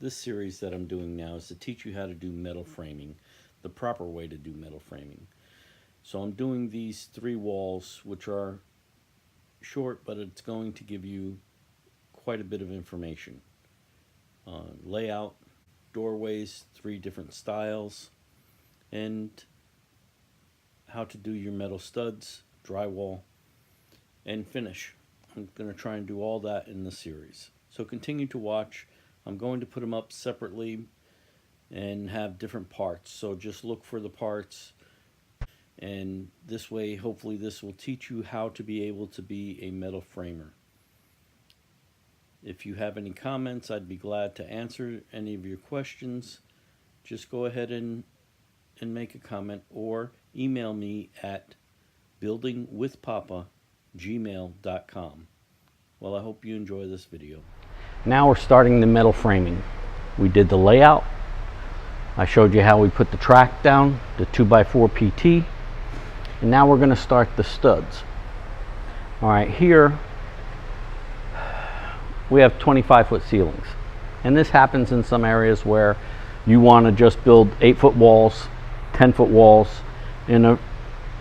This series that I'm doing now is to teach you how to do metal framing, the proper way to do metal framing. So I'm doing these 3 walls, which are short, but it's going to give you quite a bit of information. Layout, doorways, 3 different styles, and how to do your metal studs, drywall, and finish. I'm going to try and do all that in the series. So continue to watch. I'm going to put them up separately and have different parts. So just look for the parts, and this way, hopefully this will teach you how to be able to be a metal framer. If you have any comments, I'd be glad to answer any of your questions. Just go ahead and make a comment or email me at buildingwithpapa@gmail.com. Well, I hope you enjoy this video. Now we're starting the metal framing. We did the layout. I showed you how we put the track down, the 2x4 PT. And now we're going to start the studs. All right, here we have 25-foot ceilings. And this happens in some areas where you want to just build 8-foot walls, 10-foot walls in an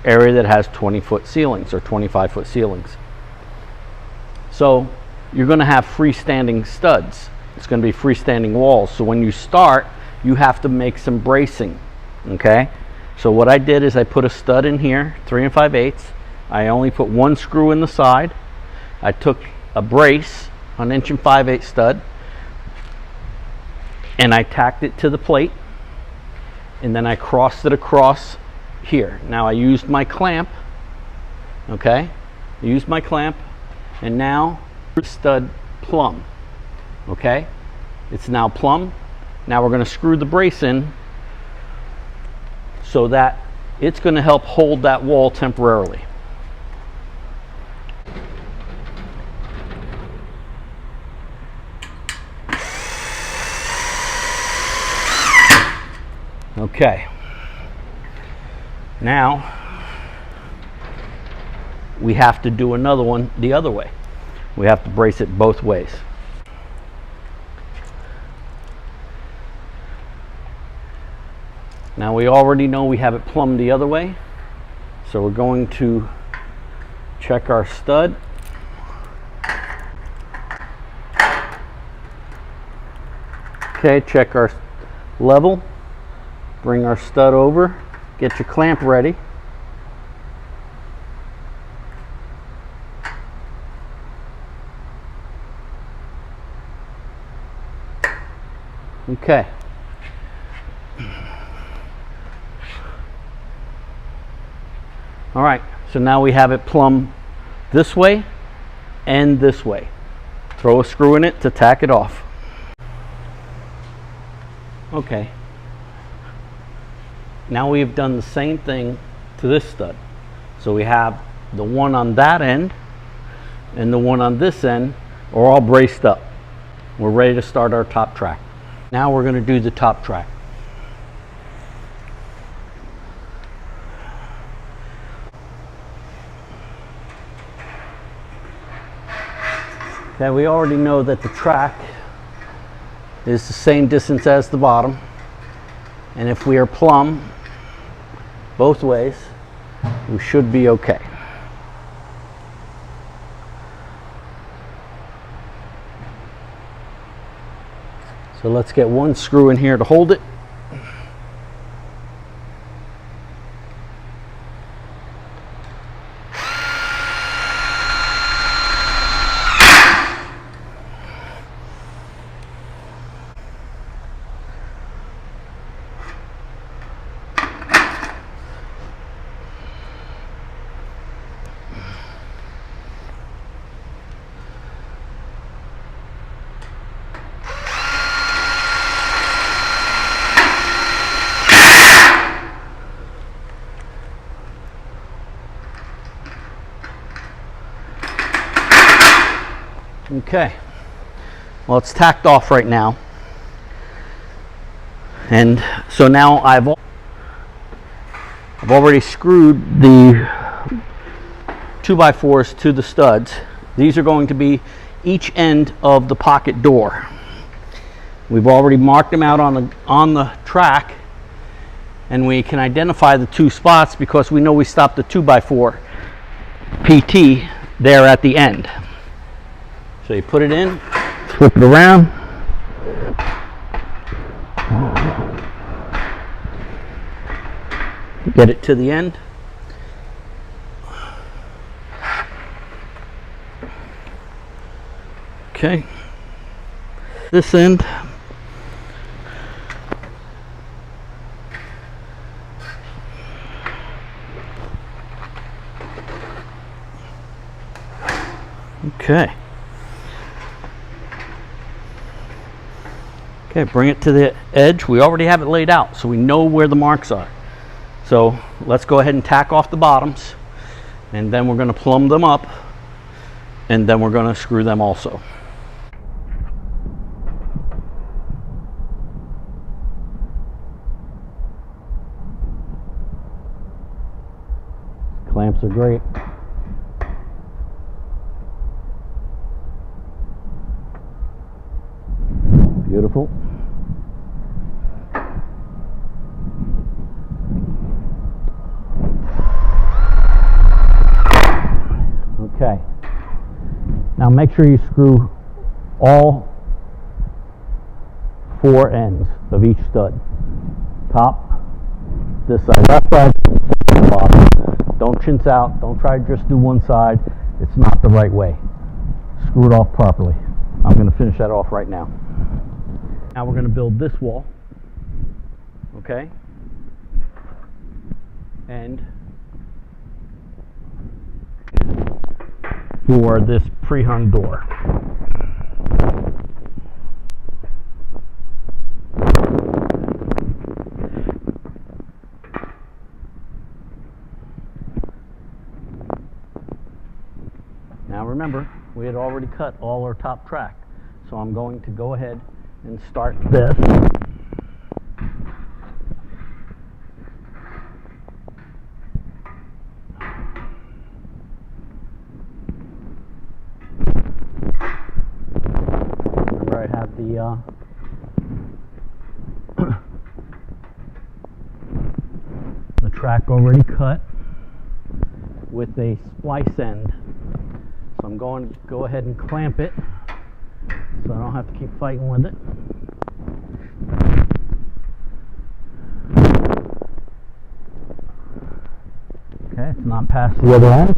area that has 20-foot ceilings or 25-foot ceilings. So you're going to have freestanding studs. It's going to be freestanding walls. So when you start, you have to make some bracing, okay? So what I did is I put a stud in here, 3 5/8. I only put 1 screw in the side. I took a brace, an 1 5/8 stud, and I tacked it to the plate, and then I crossed it across here. Now I used my clamp, okay? I used my clamp, and now stud plumb, okay? It's now plumb. Now we're going to screw the brace in so that it's going to help hold that wall temporarily. Okay. Now we have to do another one the other way. We have to brace it both ways. Now we already know we have it plumbed the other way, so we're going to check our stud. Okay, check our level, bring our stud over, get your clamp ready. Okay. All right, so now we have it plumb this way and this way. Throw a screw in it to tack it off. Okay. Now we've done the same thing to this stud. So we have the one on that end and the one on this end are all braced up. We're ready to start our top track. Now we're going to do the top track. Okay, we already know that the track is the same distance as the bottom, and if we are plumb both ways, we should be okay. So let's get 1 screw in here to hold it. Okay, well, it's tacked off right now, and so now I've already screwed the 2x4s to the studs. These are going to be each end of the pocket door. We've already marked them out on the track, and we can identify the two spots because we know we stopped the 2x4 PT there at the end. So you put it in, flip it around, get it to the end. Okay, this end. Okay. Okay, bring it to the edge. We already have it laid out, so we know where the marks are. So let's go ahead and tack off the bottoms, and then we're going to plumb them up, and then we're going to screw them also. Clamps are great. Beautiful. Okay. Now make sure you screw all 4 ends of each stud. Top, this side, left side, bottom. Don't chintz out. Don't try to just do one side. It's not the right way. Screw it off properly. I'm going to finish that off right now. Now we're going to build this wall, okay, and for this pre-hung door. Now remember, we had already cut all our top track, so I'm going to go ahead and start this. Remember, I have the track already cut with a splice end. So I'm going to go ahead and clamp it so I don't have to keep fighting with it. Okay, it's not past the other end.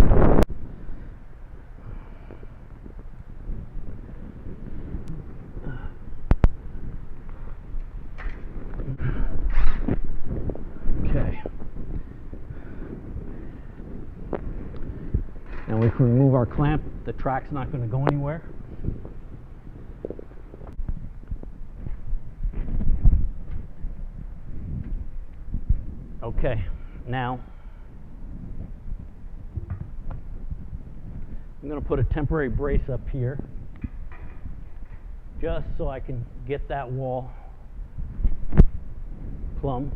Okay. Now we can remove our clamp. The track's not going to go anywhere. Okay, now I'm going to put a temporary brace up here just so I can get that wall plumb.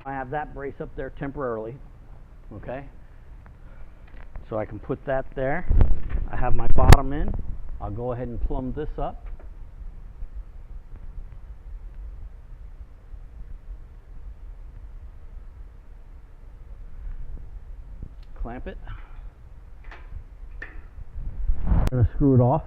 I have that brace up there temporarily, okay? So I can put that there. I have my bottom in. I'll go ahead and plumb this up. Clamp it. I'm going to screw it off.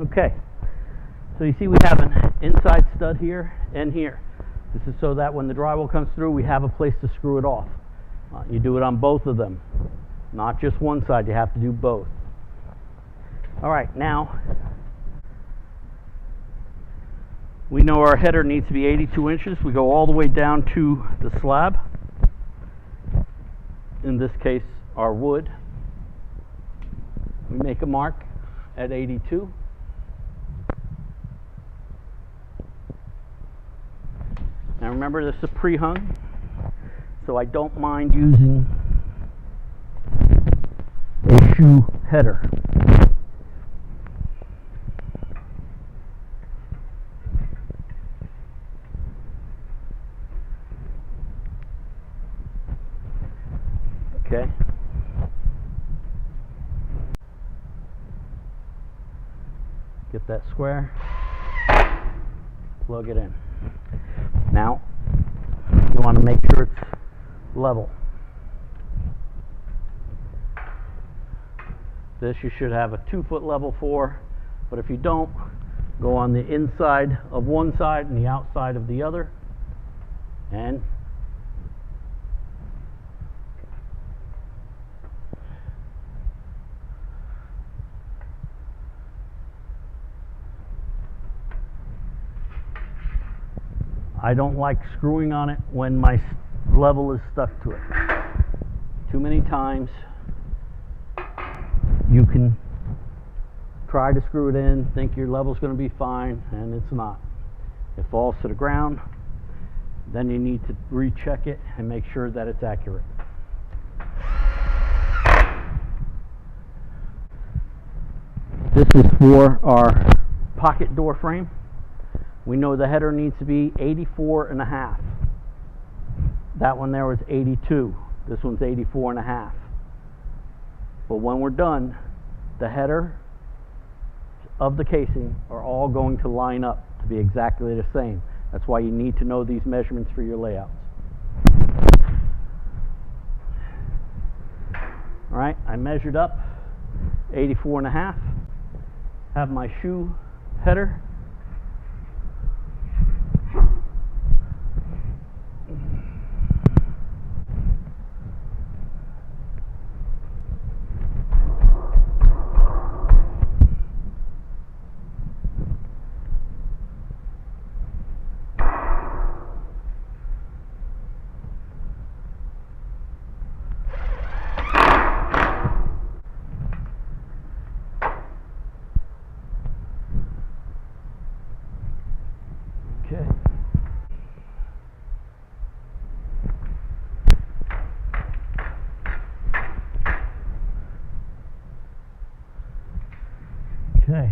Okay, so you see we have an inside stud here and here. This is so that when the drywall comes through, we have a place to screw it off. You do it on both of them, not just one side. You have to do both. All right, now we know our header needs to be 82 inches. We go all the way down to the slab. In this case, our wood. We make a mark at 82. Now remember, this is pre-hung, so I don't mind using a shoe header. Okay. Get that square, plug it in. Now, you want to make sure it's level. This you should have a 2-foot level for, but if you don't, go on the inside of one side and the outside of the other, and I don't like screwing on it when my level is stuck to it. Too many times you can try to screw it in, think your level's going to be fine, and it's not. It falls to the ground, then you need to recheck it and make sure that it's accurate. This is for our pocket door frame. We know the header needs to be 84.5. That one there was 82. This one's 84.5. But when we're done, the header of the casing are all going to line up to be exactly the same. That's why you need to know these measurements for your layouts. All right, I measured up 84.5. Have my shoe header. Okay. Okay.